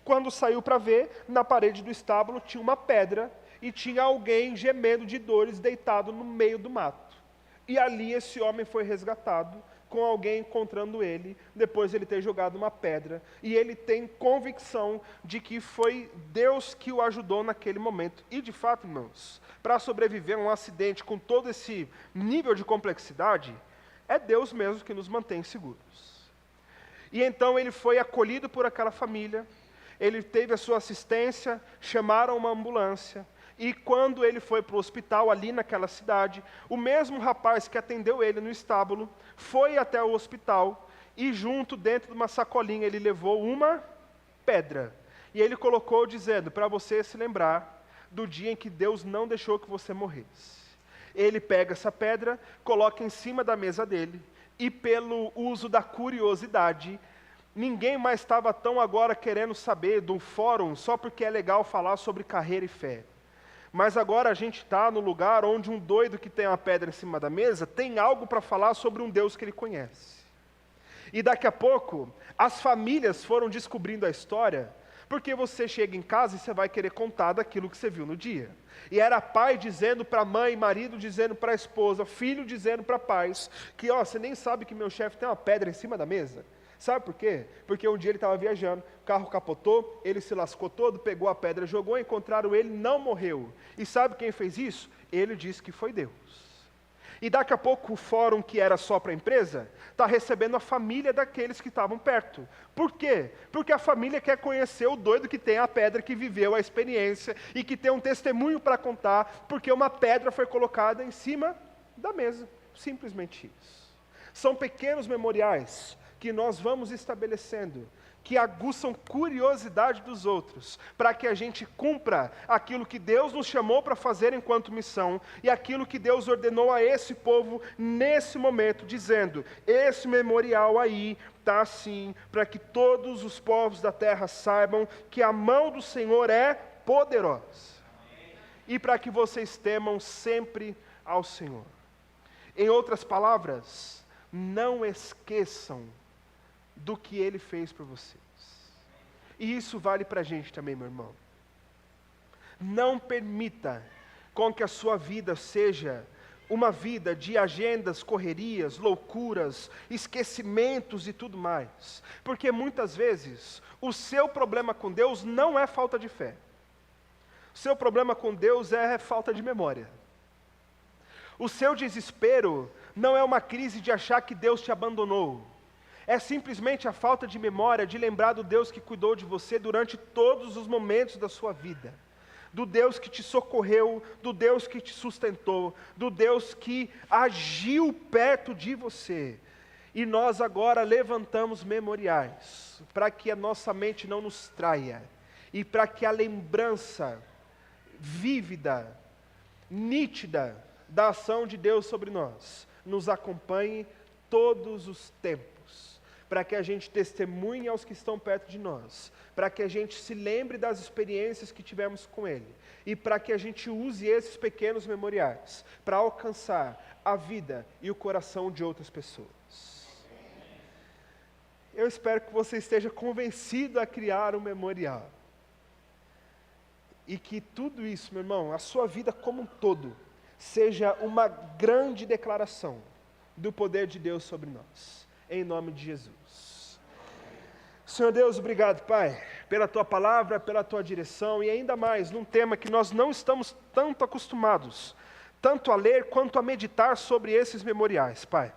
Quando saiu para ver, na parede do estábulo tinha uma pedra, e tinha alguém gemendo de dores, deitado no meio do mato. E ali esse homem foi resgatado, com alguém encontrando ele, depois de ele ter jogado uma pedra, e ele tem convicção de que foi Deus que o ajudou naquele momento. E de fato, irmãos, para sobreviver a um acidente com todo esse nível de complexidade, é Deus mesmo que nos mantém seguros. E então ele foi acolhido por aquela família, ele teve a sua assistência, chamaram uma ambulância, e quando ele foi para o hospital ali naquela cidade, o mesmo rapaz que atendeu ele no estábulo, foi até o hospital, e junto, dentro de uma sacolinha, ele levou uma pedra. E ele colocou dizendo, para você se lembrar do dia em que Deus não deixou que você morresse. Ele pega essa pedra, coloca em cima da mesa dele, e pelo uso da curiosidade, ninguém mais estava tão agora querendo saber do fórum, só porque é legal falar sobre carreira e fé. Mas agora a gente está no lugar onde um doido que tem uma pedra em cima da mesa tem algo para falar sobre um Deus que ele conhece. E daqui a pouco, as famílias foram descobrindo a história, porque você chega em casa e você vai querer contar daquilo que você viu no dia. E era pai dizendo para a mãe, marido dizendo para a esposa, filho dizendo para pais, que você nem sabe que meu chefe tem uma pedra em cima da mesa. Sabe por quê? Porque um dia ele estava viajando, o carro capotou, ele se lascou todo, pegou a pedra, jogou, encontraram ele, não morreu. E sabe quem fez isso? Ele disse que foi Deus. E daqui a pouco o fórum que era só para a empresa, está recebendo a família daqueles que estavam perto. Por quê? Porque a família quer conhecer o doido que tem a pedra, que viveu a experiência, e que tem um testemunho para contar, porque uma pedra foi colocada em cima da mesa. Simplesmente isso. São pequenos memoriais que nós vamos estabelecendo, que aguçam curiosidade dos outros, para que a gente cumpra aquilo que Deus nos chamou para fazer enquanto missão, e aquilo que Deus ordenou a esse povo nesse momento, dizendo, esse memorial aí está assim, para que todos os povos da terra saibam que a mão do Senhor é poderosa, e para que vocês temam sempre ao Senhor. Em outras palavras, não esqueçam do que Ele fez por vocês. E isso vale para a gente também, meu irmão. Não permita com que a sua vida seja uma vida de agendas, correrias, loucuras, esquecimentos e tudo mais. Porque muitas vezes o seu problema com Deus não é falta de fé. O seu problema com Deus é falta de memória. O seu desespero não é uma crise de achar que Deus te abandonou. É simplesmente a falta de memória de lembrar do Deus que cuidou de você durante todos os momentos da sua vida. Do Deus que te socorreu, do Deus que te sustentou, do Deus que agiu perto de você. E nós agora levantamos memoriais, para que a nossa mente não nos traia, e para que a lembrança vívida, nítida, da ação de Deus sobre nós, nos acompanhe todos os tempos, para que a gente testemunhe aos que estão perto de nós, para que a gente se lembre das experiências que tivemos com Ele, e para que a gente use esses pequenos memoriais, para alcançar a vida e o coração de outras pessoas. Eu espero que você esteja convencido a criar um memorial, e que tudo isso, meu irmão, a sua vida como um todo, seja uma grande declaração do poder de Deus sobre nós, em nome de Jesus. Senhor Deus, obrigado, Pai, pela Tua palavra, pela Tua direção, e ainda mais, num tema que nós não estamos tanto acostumados, tanto a ler quanto a meditar sobre esses memoriais, Pai,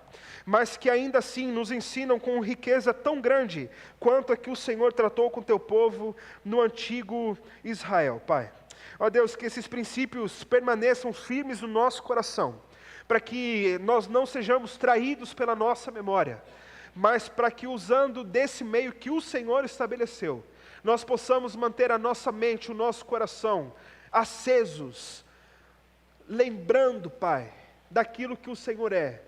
mas que ainda assim nos ensinam com riqueza tão grande, quanto a que o Senhor tratou com o Teu povo no antigo Israel, Pai. Ó Deus, que esses princípios permaneçam firmes no nosso coração, para que nós não sejamos traídos pela nossa memória, mas para que, usando desse meio que o Senhor estabeleceu, nós possamos manter a nossa mente, o nosso coração acesos, lembrando, Pai, daquilo que o Senhor é,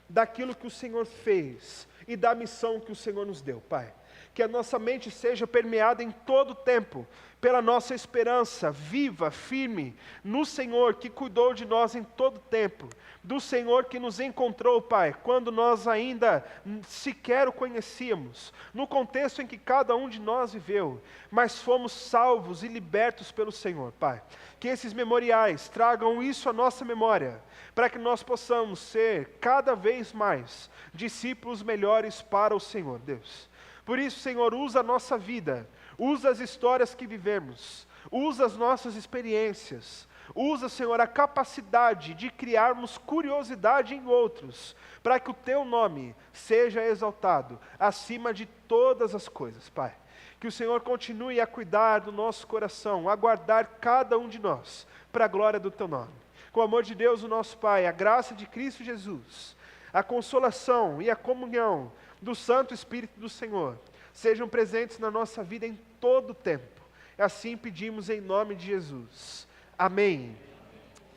daquilo que o Senhor fez e da missão que o Senhor nos deu, Pai. Que a nossa mente seja permeada em todo o tempo pela nossa esperança viva, firme, no Senhor que cuidou de nós em todo o tempo, do Senhor que nos encontrou, Pai, quando nós ainda sequer o conhecíamos, no contexto em que cada um de nós viveu, mas fomos salvos e libertos pelo Senhor, Pai. Que esses memoriais tragam isso à nossa memória, para que nós possamos ser cada vez mais discípulos melhores para o Senhor, Deus. Por isso, Senhor, usa a nossa vida, usa as histórias que vivemos, usa as nossas experiências, usa, Senhor, a capacidade de criarmos curiosidade em outros, para que o Teu nome seja exaltado acima de todas as coisas, Pai. Que o Senhor continue a cuidar do nosso coração, a guardar cada um de nós, para a glória do Teu nome. Com o amor de Deus, o nosso Pai, a graça de Cristo Jesus, a consolação e a comunhão do Santo Espírito do Senhor, sejam presentes na nossa vida em todo o tempo. Assim pedimos em nome de Jesus. Amém.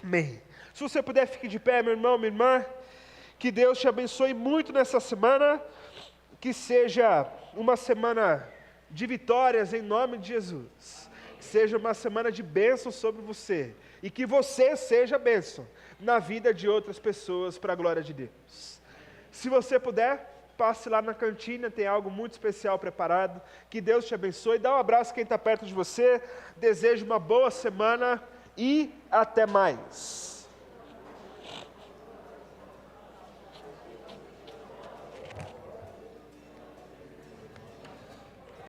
Amém. Se você puder, fique de pé, meu irmão, minha irmã. Que Deus te abençoe muito nessa semana. Que seja uma semana de vitórias em nome de Jesus. Que seja uma semana de bênção sobre você. E que você seja bênção na vida de outras pessoas para a glória de Deus. Se você puder, passe lá na cantina, tem algo muito especial preparado. Que Deus te abençoe. Dá um abraço a quem está perto de você. Desejo uma boa semana e até mais.